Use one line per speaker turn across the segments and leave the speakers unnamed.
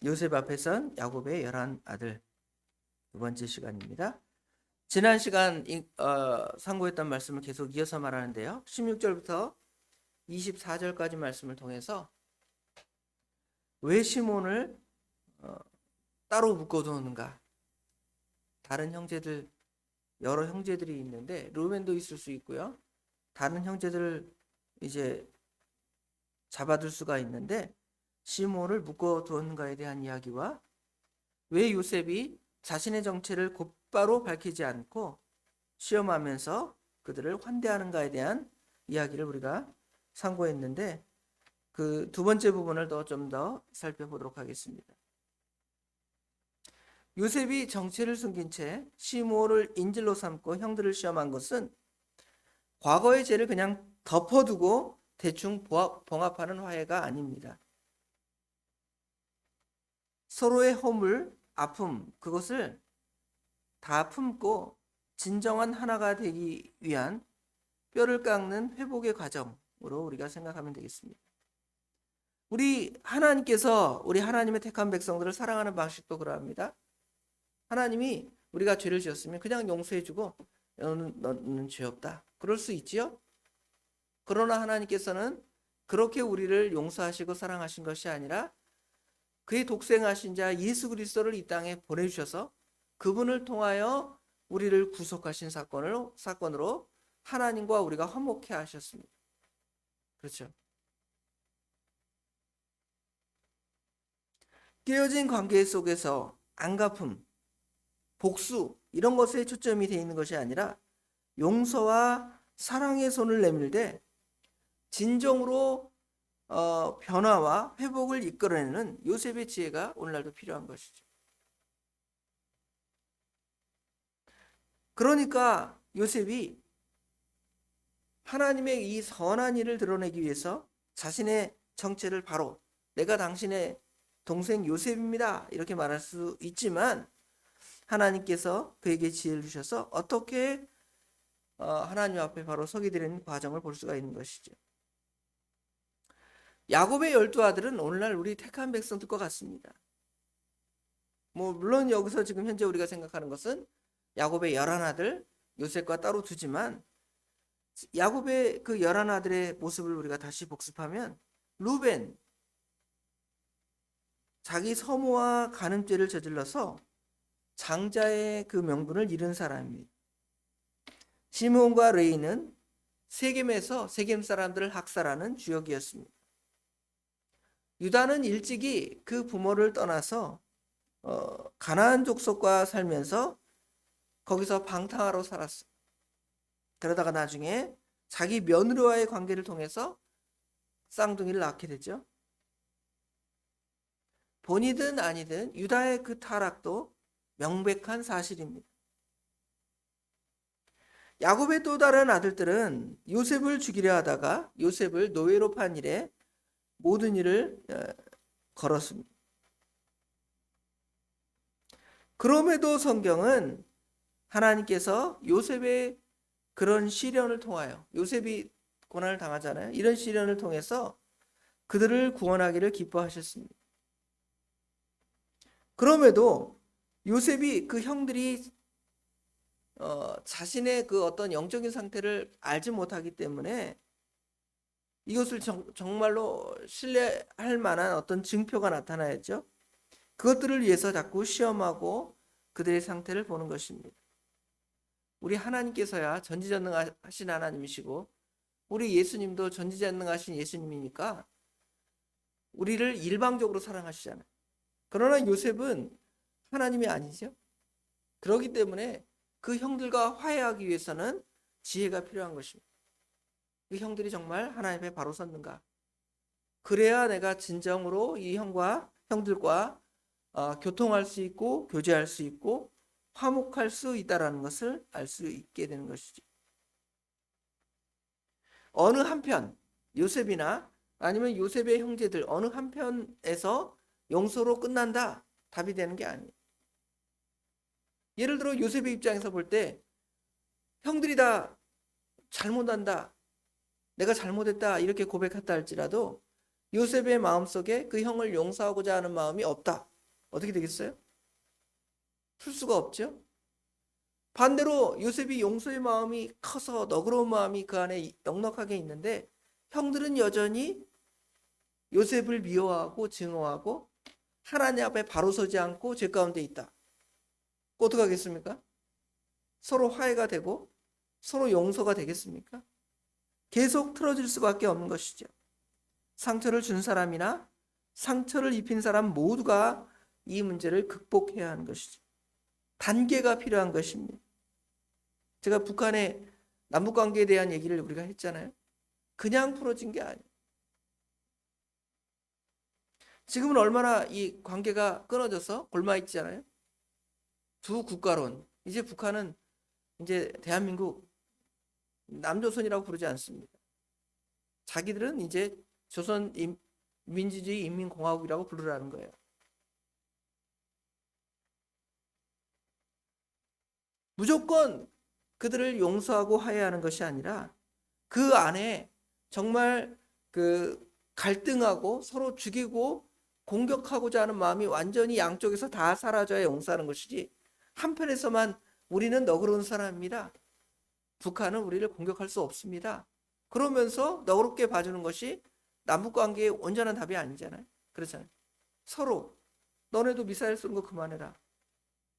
요셉 앞에선 야곱의 11 아들 두 번째 시간입니다. 지난 시간 상고했던 말씀을 계속 이어서 말하는데요. 16절부터 24절까지 말씀을 통해서 왜 시몬을 따로 묶어두었는가. 다른 형제들, 여러 형제들이 있는데 루벤도 있을 수 있고요. 다른 형제들을 이제 잡아둘 수가 있는데 시몬을 묶어두었는가에 대한 이야기와 왜 요셉이 자신의 정체를 곧바로 밝히지 않고 시험하면서 그들을 환대하는가에 대한 이야기를 우리가 상고했는데 그 두 번째 부분을 좀 더 살펴보도록 하겠습니다. 요셉이 정체를 숨긴 채 시므온을 인질로 삼고 형들을 시험한 것은 과거의 죄를 그냥 덮어두고 대충 봉합하는 화해가 아닙니다. 서로의 허물, 아픔, 그것을 다 품고 진정한 하나가 되기 위한 뼈를 깎는 회복의 과정으로 우리가 생각하면 되겠습니다. 우리 하나님께서 우리 하나님의 택한 백성들을 사랑하는 방식도 그러합니다. 하나님이 우리가 죄를 지었으면 그냥 용서해주고 너는 죄 없다. 그럴 수 있지요. 그러나 하나님께서는 그렇게 우리를 용서하시고 사랑하신 것이 아니라 그의 독생하신 자 예수 그리스도를 이 땅에 보내주셔서 그분을 통하여 우리를 구속하신 사건으로 하나님과 우리가 화목해 하셨습니다. 그렇죠. 깨어진 관계 속에서 안갚음, 복수 이런 것에 초점이 되어 있는 것이 아니라 용서와 사랑의 손을 내밀되 진정으로 변화와 회복을 이끌어내는 요셉의 지혜가 오늘날도 필요한 것이죠. 그러니까 요셉이 하나님의 이 선한 일을 드러내기 위해서 자신의 정체를 바로 내가 당신의 동생 요셉입니다 이렇게 말할 수 있지만 하나님께서 그에게 지혜를 주셔서 어떻게 하나님 앞에 바로 서게 되는 과정을 볼 수가 있는 것이죠. 야곱의 12 아들은 오늘날 우리 택한 백성들과 같습니다. 물론 여기서 지금 현재 우리가 생각하는 것은 야곱의 11 아들 요셉과 따로 두지만 야곱의 그 11 아들의 모습을 우리가 다시 복습하면 루벤 자기 서모와 간음죄를 저질러서 장자의 그 명분을 잃은 사람입니다. 시므온과 레이는 세겜에서 세겜 사람들을 학살하는 주역이었습니다. 유다는 일찍이 그 부모를 떠나서 가나안 족속과 살면서 거기서 방탕하러 살았어요. 그러다가 나중에 자기 며느리와의 관계를 통해서 쌍둥이를 낳게 되죠. 본이든 아니든 유다의 그 타락도 명백한 사실입니다. 야곱의 또 다른 아들들은 요셉을 죽이려 하다가 요셉을 노예로 판 일에 모든 일을 걸었습니다. 그럼에도 성경은 하나님께서 요셉의 그런 시련을 통하여 요셉이 고난을 당하잖아요. 이런 시련을 통해서 그들을 구원하기를 기뻐하셨습니다. 그럼에도 요셉이 그 형들이 자신의 그 어떤 영적인 상태를 알지 못하기 때문에 이것을 정말로 신뢰할 만한 어떤 증표가 나타나야죠. 그것들을 위해서 자꾸 시험하고 그들의 상태를 보는 것입니다. 우리 하나님께서야 전지전능하신 하나님이시고 우리 예수님도 전지전능하신 예수님이니까 우리를 일방적으로 사랑하시잖아요. 그러나 요셉은 하나님이 아니죠. 그렇기 때문에 그 형들과 화해하기 위해서는 지혜가 필요한 것입니다. 그 형들이 정말 하나님 앞에 바로 섰는가. 그래야 내가 진정으로 이 형들과 교통할 수 있고 교제할 수 있고 화목할 수 있다는 것을 알 수 있게 되는 것이죠. 어느 한편 요셉이나 아니면 요셉의 형제들 어느 한편에서 용서로 끝난다 답이 되는 게 아니에요. 예를 들어 요셉의 입장에서 볼 때 형들이 다 잘못한다 내가 잘못했다 이렇게 고백했다 할지라도 요셉의 마음속에 그 형을 용서하고자 하는 마음이 없다. 어떻게 되겠어요? 풀 수가 없죠. 반대로 요셉이 용서의 마음이 커서 너그러운 마음이 그 안에 넉넉하게 있는데 형들은 여전히 요셉을 미워하고 증오하고 하나님 앞에 바로 서지 않고 죄 가운데 있다. 어떡하겠습니까? 서로 화해가 되고 서로 용서가 되겠습니까? 계속 틀어질 수밖에 없는 것이죠. 상처를 준 사람이나 상처를 입힌 사람 모두가 이 문제를 극복해야 하는 것이죠. 단계가 필요한 것입니다. 제가 북한의 남북관계에 대한 얘기를 우리가 했잖아요. 그냥 풀어진 게 아니에요. 지금은 얼마나 이 관계가 끊어져서 골마있잖아요. 두 국가론. 이제 북한은 이제 대한민국 남조선이라고 부르지 않습니다. 자기들은 이제 조선 민주주의 인민공화국이라고 부르라는 거예요. 무조건 그들을 용서하고 화해하는 것이 아니라 그 안에 정말 그 갈등하고 서로 죽이고 공격하고자 하는 마음이 완전히 양쪽에서 다 사라져야 용서하는 것이지, 한편에서만 우리는 너그러운 사람입니다, 북한은 우리를 공격할 수 없습니다, 그러면서 너그럽게 봐주는 것이 남북관계의 온전한 답이 아니잖아요. 그렇잖아요. 서로 너네도 미사일 쏘는 거 그만해라,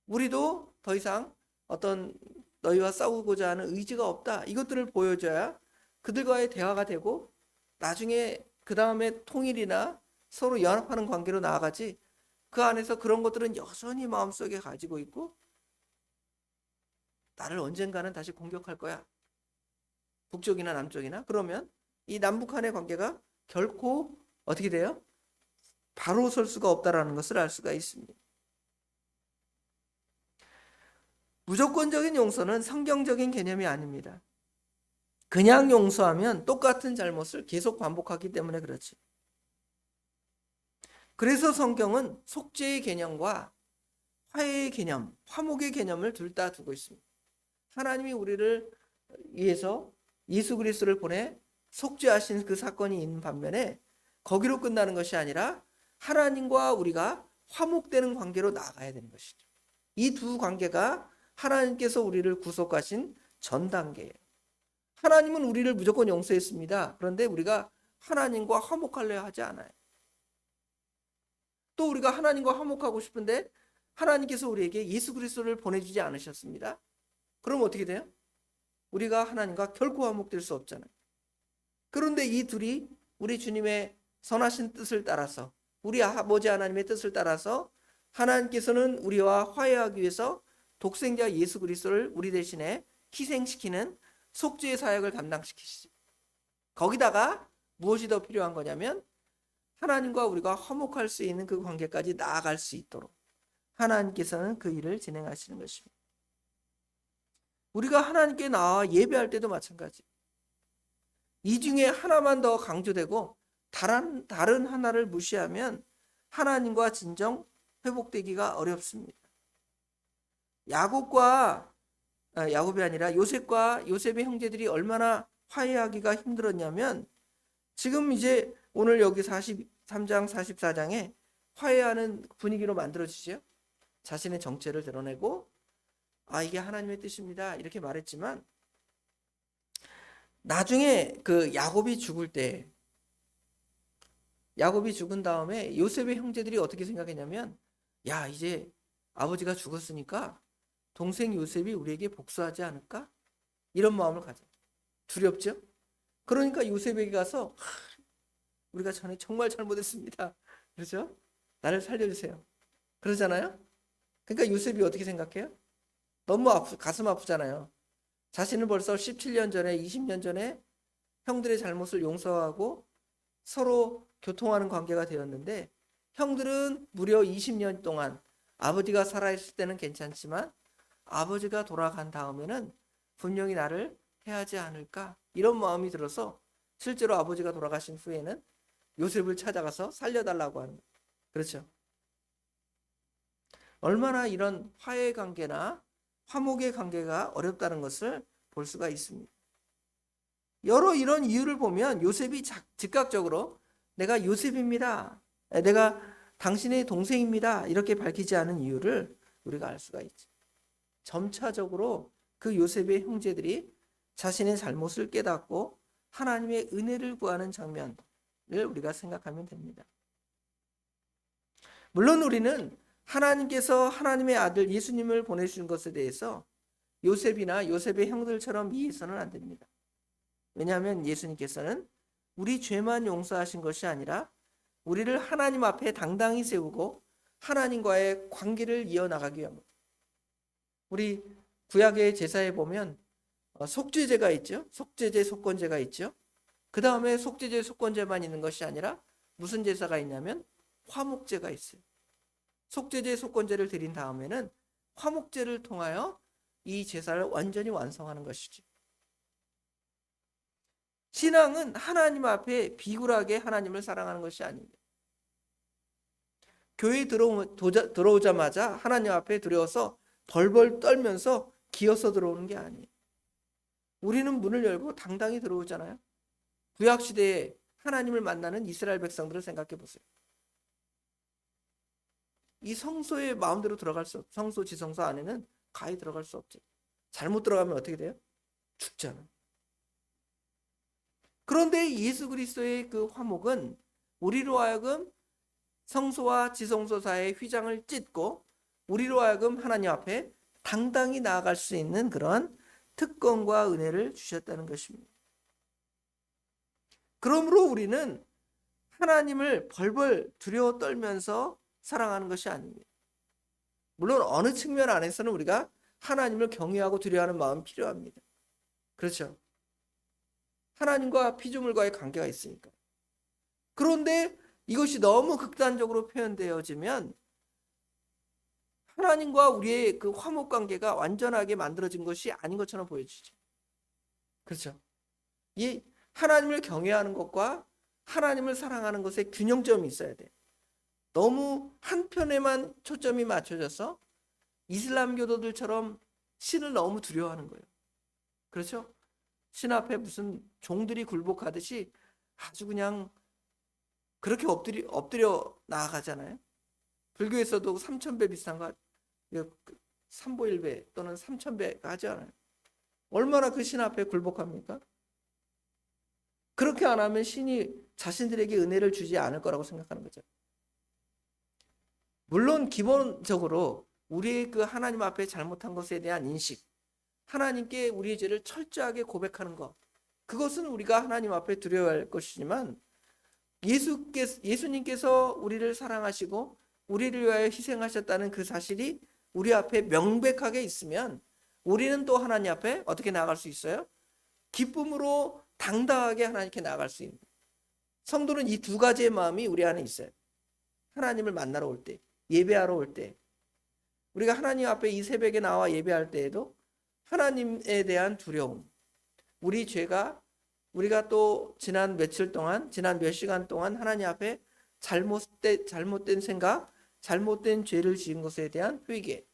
우리도 더 이상 어떤 너희와 싸우고자 하는 의지가 없다, 이것들을 보여줘야 그들과의 대화가 되고 나중에 그 다음에 통일이나 서로 연합하는 관계로 나아가지, 그 안에서 그런 것들은 여전히 마음속에 가지고 있고 나를 언젠가는 다시 공격할 거야, 북쪽이나 남쪽이나, 그러면 이 남북한의 관계가 결코 어떻게 돼요? 바로 설 수가 없다라는 것을 알 수가 있습니다. 무조건적인 용서는 성경적인 개념이 아닙니다. 그냥 용서하면 똑같은 잘못을 계속 반복하기 때문에 그렇죠. 그래서 성경은 속죄의 개념과 화해의 개념, 화목의 개념을 둘 다 두고 있습니다. 하나님이 우리를 위해서 예수 그리스도를 보내 속죄하신 그 사건이 있는 반면에 거기로 끝나는 것이 아니라 하나님과 우리가 화목되는 관계로 나아가야 되는 것이죠. 이 두 관계가 하나님께서 우리를 구속하신 전 단계예요. 하나님은 우리를 무조건 용서했습니다. 그런데 우리가 하나님과 화목하려 하지 않아요. 또 우리가 하나님과 화목하고 싶은데 하나님께서 우리에게 예수 그리스도를 보내주지 않으셨습니다. 그럼 어떻게 돼요? 우리가 하나님과 결코 화목될 수 없잖아요. 그런데 이 둘이 우리 주님의 선하신 뜻을 따라서, 우리 아버지 하나님의 뜻을 따라서 하나님께서는 우리와 화해하기 위해서 독생자 예수 그리스도를 우리 대신에 희생시키는 속죄의 사역을 감당시키시죠. 거기다가 무엇이 더 필요한 거냐면 하나님과 우리가 화목할 수 있는 그 관계까지 나아갈 수 있도록 하나님께서는 그 일을 진행하시는 것입니다. 우리가 하나님께 나와 예배할 때도 마찬가지. 이 중에 하나만 더 강조되고 다른 하나를 무시하면 하나님과 진정 회복되기가 어렵습니다. 야곱이 아니라 요셉과 요셉의 형제들이 얼마나 화해하기가 힘들었냐면, 지금 이제 오늘 여기 43장 44장에 화해하는 분위기로 만들어지죠. 자신의 정체를 드러내고 이게 하나님의 뜻입니다 이렇게 말했지만, 나중에 그 야곱이 죽을 때, 야곱이 죽은 다음에 요셉의 형제들이 어떻게 생각했냐면, 야, 이제 아버지가 죽었으니까 동생 요셉이 우리에게 복수하지 않을까? 이런 마음을 가져. 두렵죠? 그러니까 요셉에게 가서 우리가 전에 정말 잘못했습니다, 그렇죠? 나를 살려주세요, 그러잖아요. 그러니까 요셉이 어떻게 생각해요? 너무 가슴 아프잖아요. 자신은 벌써 17년 전에 20년 전에 형들의 잘못을 용서하고 서로 교통하는 관계가 되었는데, 형들은 무려 20년 동안 아버지가 살아있을 때는 괜찮지만 아버지가 돌아간 다음에는 분명히 나를 해하지 않을까, 이런 마음이 들어서 실제로 아버지가 돌아가신 후에는 요셉을 찾아가서 살려달라고 하는 거예요. 그렇죠? 얼마나 이런 화해 관계나 화목의 관계가 어렵다는 것을 볼 수가 있습니다. 여러 이런 이유를 보면 요셉이 즉각적으로 내가 요셉입니다. 내가 당신의 동생입니다. 이렇게 밝히지 않은 이유를 우리가 알 수가 있죠. 점차적으로 그 요셉의 형제들이 자신의 잘못을 깨닫고 하나님의 은혜를 구하는 장면을 우리가 생각하면 됩니다. 물론 우리는 하나님께서 하나님의 아들 예수님을 보내주신 것에 대해서 요셉이나 요셉의 형들처럼 이해해서는 안 됩니다. 왜냐하면 예수님께서는 우리 죄만 용서하신 것이 아니라 우리를 하나님 앞에 당당히 세우고 하나님과의 관계를 이어나가기 위함입니다. 우리 구약의 제사에 보면 속죄제가 있죠. 속죄제, 속건제가 있죠. 그 다음에 속죄제, 속건제만 있는 것이 아니라 무슨 제사가 있냐면 화목제가 있어요. 속죄제, 속건제를 드린 다음에는 화목제를 통하여 이 제사를 완전히 완성하는 것이죠. 신앙은 하나님 앞에 비굴하게 하나님을 사랑하는 것이 아닙니다. 교회에 들어오자마자 하나님 앞에 들어와서 벌벌 떨면서 기어서 들어오는 게 아니에요. 우리는 문을 열고 당당히 들어오잖아요. 구약시대에 하나님을 만나는 이스라엘 백성들을 생각해 보세요. 이 성소에 마음대로 들어갈 수 없어요. 성소 지성소 안에는 가히 들어갈 수 없죠. 잘못 들어가면 어떻게 돼요? 죽잖아요. 그런데 예수 그리스도의 그 화목은 우리로 하여금 성소와 지성소 사이의 휘장을 찢고 우리로 하여금 하나님 앞에 당당히 나아갈 수 있는 그런 특권과 은혜를 주셨다는 것입니다. 그러므로 우리는 하나님을 벌벌 두려워 떨면서 사랑하는 것이 아닙니다. 물론 어느 측면 안에서는 우리가 하나님을 경외하고 두려워하는 마음이 필요합니다. 그렇죠? 하나님과 피조물과의 관계가 있으니까. 그런데 이것이 너무 극단적으로 표현되어지면 하나님과 우리의 그 화목 관계가 완전하게 만들어진 것이 아닌 것처럼 보여지죠. 그렇죠? 이 하나님을 경외하는 것과 하나님을 사랑하는 것에 균형점이 있어야 돼. 너무 한편에만 초점이 맞춰져서 이슬람교도들처럼 신을 너무 두려워하는 거예요. 그렇죠? 신 앞에 무슨 종들이 굴복하듯이 아주 그냥 그렇게 엎드려 나아가잖아요. 불교에서도 3000배 비슷한 거 삼보일배 또는 3000배가 하지 않아요. 얼마나 그 신 앞에 굴복합니까? 그렇게 안 하면 신이 자신들에게 은혜를 주지 않을 거라고 생각하는 거죠. 물론 기본적으로 우리의 그 하나님 앞에 잘못한 것에 대한 인식, 하나님께 우리의 죄를 철저하게 고백하는 것, 그것은 우리가 하나님 앞에 두려워할 것이지만 예수님께서 우리를 사랑하시고 우리를 위하여 희생하셨다는 그 사실이 우리 앞에 명백하게 있으면 우리는 또 하나님 앞에 어떻게 나아갈 수 있어요? 기쁨으로 당당하게 하나님께 나아갈 수 있는. 성도는 이 두 가지의 마음이 우리 안에 있어요. 하나님을 만나러 올 때, 예배하러 올 때, 우리가 하나님 앞에 이 새벽에 나와 예배할 때에도 하나님에 대한 두려움, 우리 죄가 우리가 또 지난 며칠 동안, 지난 몇 시간 동안 하나님 앞에 잘못된 생각, 잘못된 죄를 지은 것에 대한 회개,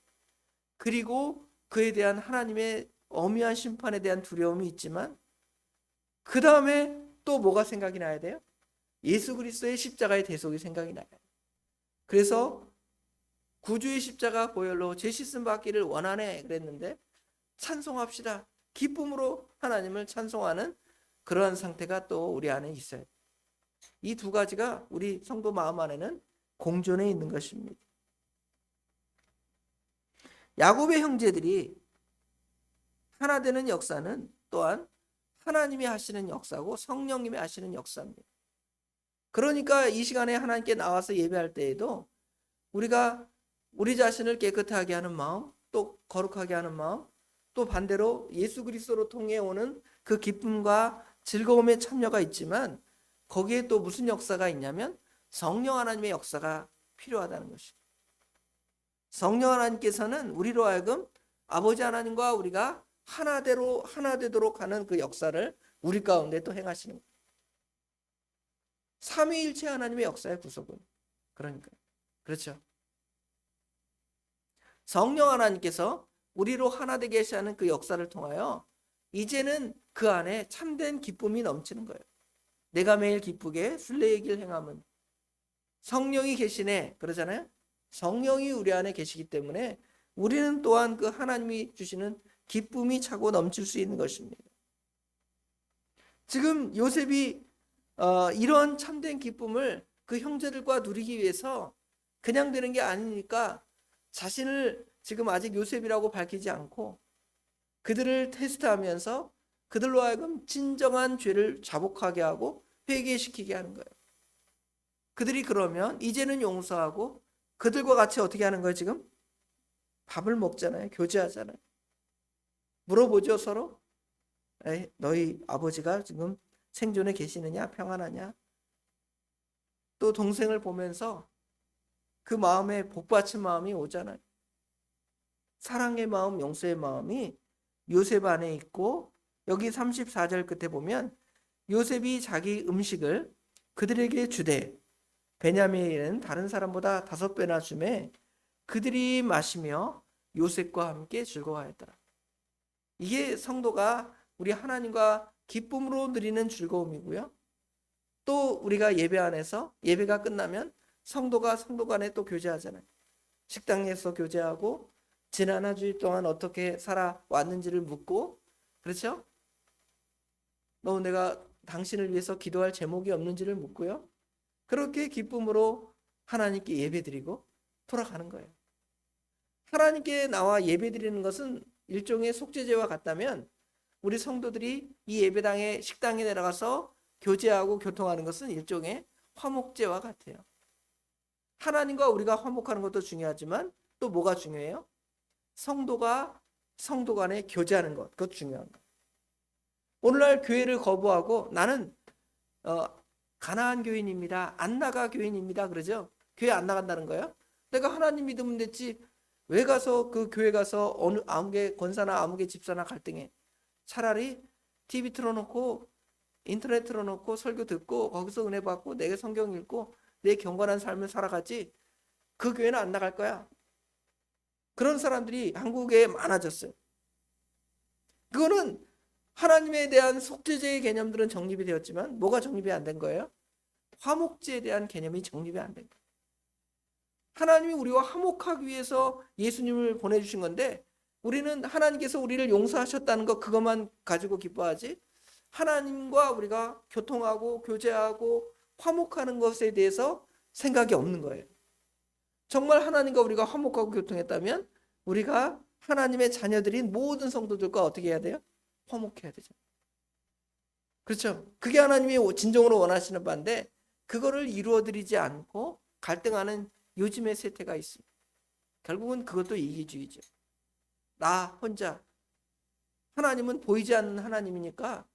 그리고 그에 대한 하나님의 엄미한 심판에 대한 두려움이 있지만 그 다음에 또 뭐가 생각이 나야 돼요? 예수 그리스도의 십자가의 대속이 생각이 나요. 그래서 구주의 십자가 보혈로 죄 씻음 받기를 원하네 그랬는데 찬송합시다. 기쁨으로 하나님을 찬송하는 그러한 상태가 또 우리 안에 있어요. 이 두 가지가 우리 성도 마음 안에는 공존해 있는 것입니다. 야곱의 형제들이 하나 되는 역사는 또한 하나님이 하시는 역사고 성령님이 하시는 역사입니다. 그러니까 이 시간에 하나님께 나와서 예배할 때에도 우리가 우리 자신을 깨끗하게 하는 마음, 또 거룩하게 하는 마음, 또 반대로 예수 그리스도로 통해 오는 그 기쁨과 즐거움의 참여가 있지만 거기에 또 무슨 역사가 있냐면 성령 하나님의 역사가 필요하다는 것입니다. 성령 하나님께서는 우리로 하여금 아버지 하나님과 우리가 하나 되도록 하는 그 역사를 우리 가운데 또 행하시는 거예요. 삼위일체 하나님의 역사의 구속은 그러니까 그렇죠. 성령 하나님께서 우리로 하나 되게 하시는 그 역사를 통하여 이제는 그 안에 참된 기쁨이 넘치는 거예요. 내가 매일 기쁘게 순례의 길 행함은 성령이 계시네 그러잖아요. 성령이 우리 안에 계시기 때문에 우리는 또한 그 하나님이 주시는 기쁨이 차고 넘칠 수 있는 것입니다. 지금 요셉이 이런 참된 기쁨을 그 형제들과 누리기 위해서 그냥 되는 게 아니니까 자신을 지금 아직 요셉이라고 밝히지 않고 그들을 테스트하면서 그들로 하여금 진정한 죄를 자복하게 하고 회개시키게 하는 거예요. 그들이 그러면 이제는 용서하고 그들과 같이 어떻게 하는 거예요? 지금 밥을 먹잖아요. 교제하잖아요. 물어보죠 서로. 너희 아버지가 지금 생존에 계시느냐 평안하냐. 또 동생을 보면서 그 마음에 복받친 마음이 오잖아요. 사랑의 마음, 용서의 마음이 요셉 안에 있고 여기 34절 끝에 보면 요셉이 자기 음식을 그들에게 주되 베냐민은 다른 사람보다 5배나 주매 그들이 마시며 요셉과 함께 즐거워하였더라. 이게 성도가 우리 하나님과 기쁨으로 누리는 즐거움이고요. 또 우리가 예배 안에서 예배가 끝나면 성도가 성도 간에 또 교제하잖아요. 식당에서 교제하고 지난 한 주일 동안 어떻게 살아왔는지를 묻고 그렇죠? 내가 당신을 위해서 기도할 제목이 없는지를 묻고요. 그렇게 기쁨으로 하나님께 예배드리고 돌아가는 거예요. 하나님께 나와 예배드리는 것은 일종의 속죄제와 같다면 우리 성도들이 이 예배당에 식당에 내려가서 교제하고 교통하는 것은 일종의 화목제와 같아요. 하나님과 우리가 화목하는 것도 중요하지만 또 뭐가 중요해요? 성도가 성도 간에 교제하는 것, 그것 중요한 거예요. 오늘날 교회를 거부하고 나는 가나안 교인입니다. 안 나가 교인입니다. 그러죠? 교회 안 나간다는 거예요? 내가 하나님 믿으면 됐지. 왜 가서 그 교회 가서 어느 아무개 권사나 아무개 집사나 갈등해? 차라리 TV 틀어놓고 인터넷 틀어놓고 설교 듣고 거기서 은혜 받고 내게 성경 읽고 내 경건한 삶을 살아가지. 그 교회는 안 나갈 거야. 그런 사람들이 한국에 많아졌어요. 그거는 하나님에 대한 속죄제의 개념들은 정립이 되었지만 뭐가 정립이 안 된 거예요? 화목제에 대한 개념이 정립이 안 된 거예요. 하나님이 우리와 화목하기 위해서 예수님을 보내주신 건데 우리는 하나님께서 우리를 용서하셨다는 것 그것만 가지고 기뻐하지 하나님과 우리가 교통하고 교제하고 화목하는 것에 대해서 생각이 없는 거예요. 정말 하나님과 우리가 화목하고 교통했다면 우리가 하나님의 자녀들인 모든 성도들과 어떻게 해야 돼요? 화목해야 되죠. 그렇죠? 그게 하나님이 진정으로 원하시는 바인데 그거를 이루어드리지 않고 갈등하는 요즘의 세태가 있습니다. 결국은 그것도 이기주의죠. 나 혼자. 하나님은 보이지 않는 하나님이니까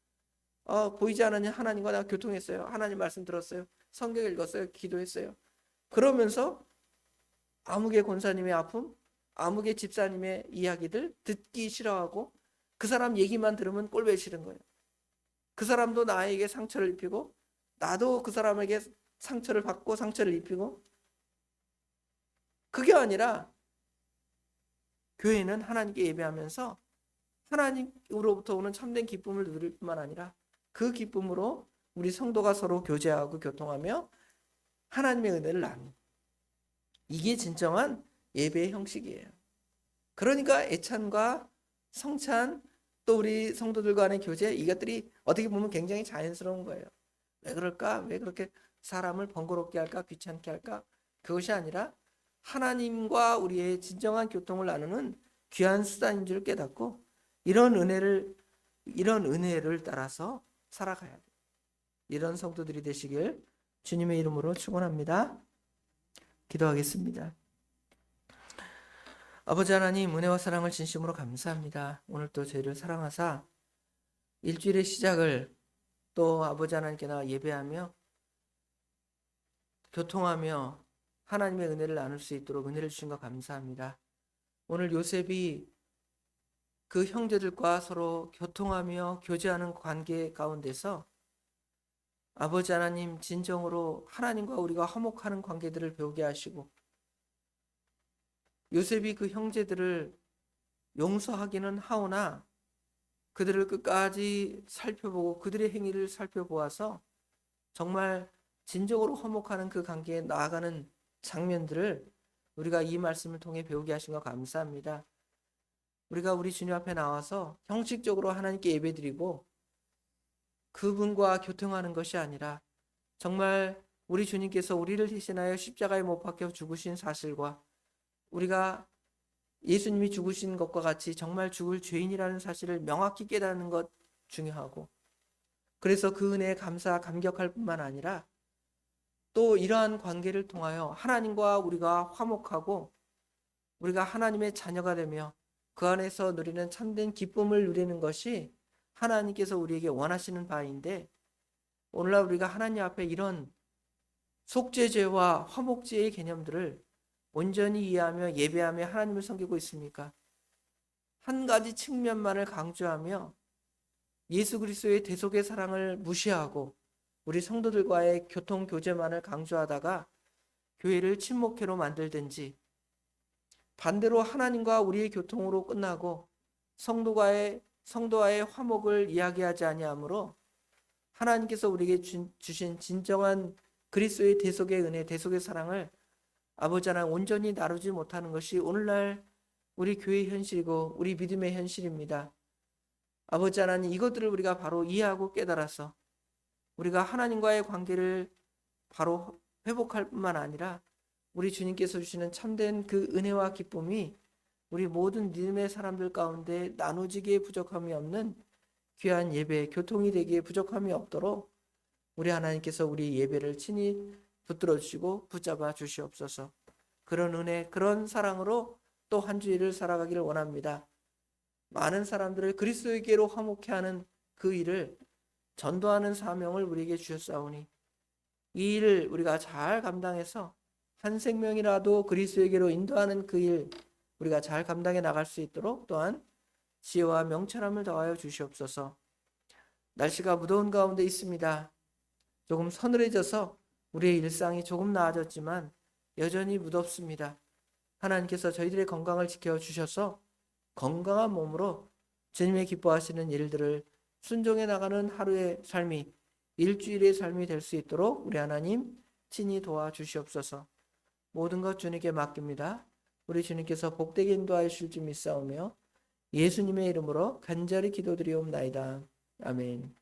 보이지 않는 하나님과 내가 교통했어요. 하나님 말씀 들었어요. 성경 읽었어요. 기도했어요. 그러면서 아무개 권사님의 아픔, 아무개 집사님의 이야기들 듣기 싫어하고 그 사람 얘기만 들으면 꼴보기 싫은 거예요. 그 사람도 나에게 상처를 입히고 나도 그 사람에게 상처를 받고 상처를 입히고 그게 아니라 교회는 하나님께 예배하면서 하나님으로부터 오는 참된 기쁨을 누릴 뿐만 아니라 그 기쁨으로 우리 성도가 서로 교제하고 교통하며 하나님의 은혜를 나누는 이게 진정한 예배의 형식이에요. 그러니까 애찬과 성찬 또 우리 성도들 간의 교제 이것들이 어떻게 보면 굉장히 자연스러운 거예요. 왜 그럴까? 왜 그렇게 사람을 번거롭게 할까? 귀찮게 할까? 그것이 아니라 하나님과 우리의 진정한 교통을 나누는 귀한 수단인 줄 깨닫고 이런 은혜를 따라서 살아가야 돼요. 이런 성도들이 되시길 주님의 이름으로 축원합니다. 기도하겠습니다. 아버지 하나님 은혜와 사랑을 진심으로 감사합니다. 오늘 또 저희를 사랑하사 일주일의 시작을 또 아버지 하나님께 예배하며 교통하며 하나님의 은혜를 나눌 수 있도록 은혜를 주신 것 감사합니다. 오늘 요셉이 그 형제들과 서로 교통하며 교제하는 관계 가운데서 아버지 하나님 진정으로 하나님과 우리가 화목하는 관계들을 배우게 하시고 요셉이 그 형제들을 용서하기는 하오나 그들을 끝까지 살펴보고 그들의 행위를 살펴보아서 정말 진정으로 화목하는 그 관계에 나아가는 장면들을 우리가 이 말씀을 통해 배우게 하신 것 감사합니다. 우리가 우리 주님 앞에 나와서 형식적으로 하나님께 예배드리고 그분과 교통하는 것이 아니라 정말 우리 주님께서 우리를 대신하여 십자가에 못 박혀 죽으신 사실과 우리가 예수님이 죽으신 것과 같이 정말 죽을 죄인이라는 사실을 명확히 깨닫는 것 중요하고, 그래서 그 은혜에 감사 감격할 뿐만 아니라 또 이러한 관계를 통하여 하나님과 우리가 화목하고 우리가 하나님의 자녀가 되며 그 안에서 누리는 참된 기쁨을 누리는 것이 하나님께서 우리에게 원하시는 바인데, 오늘날 우리가 하나님 앞에 이런 속죄죄와 화목죄의 개념들을 온전히 이해하며 예배하며 하나님을 섬기고 있습니까? 한 가지 측면만을 강조하며 예수 그리스도의 대속의 사랑을 무시하고 우리 성도들과의 교통 교제만을 강조하다가 교회를 친목회로 만들든지, 반대로 하나님과 우리의 교통으로 끝나고 성도와의 화목을 이야기하지 아니하므로 하나님께서 우리에게 주신 진정한 그리스도의 대속의 은혜, 대속의 사랑을 아버지 하나님 온전히 나누지 못하는 것이 오늘날 우리 교회의 현실이고 우리 믿음의 현실입니다. 아버지 하나님, 이것들을 우리가 바로 이해하고 깨달아서 우리가 하나님과의 관계를 바로 회복할 뿐만 아니라 우리 주님께서 주시는 참된 그 은혜와 기쁨이 우리 모든 믿음의 사람들 가운데 나누지기에 부족함이 없는 귀한 예배, 교통이 되기에 부족함이 없도록 우리 하나님께서 우리 예배를 친히 붙들어 주시고 붙잡아 주시옵소서. 그런 은혜, 그런 사랑으로 또 한 주일을 살아가기를 원합니다. 많은 사람들을 그리스도에게로 화목케 하는 그 일을 전도하는 사명을 우리에게 주셨사오니 이 일을 우리가 잘 감당해서 한 생명이라도 그리스도에게로 인도하는 그 일 우리가 잘 감당해 나갈 수 있도록 또한 지혜와 명철함을 더하여 주시옵소서. 날씨가 무더운 가운데 있습니다. 조금 서늘해져서 우리의 일상이 조금 나아졌지만 여전히 무덥습니다. 하나님께서 저희들의 건강을 지켜주셔서 건강한 몸으로 주님의 기뻐하시는 일들을 순종해 나가는 하루의 삶이, 일주일의 삶이 될 수 있도록 우리 하나님 친히 도와주시옵소서. 모든 것 주님께 맡깁니다. 우리 주님께서 복되게 인도하여 주실 줄 믿사오며 예수님의 이름으로 간절히 기도드리옵나이다. 아멘.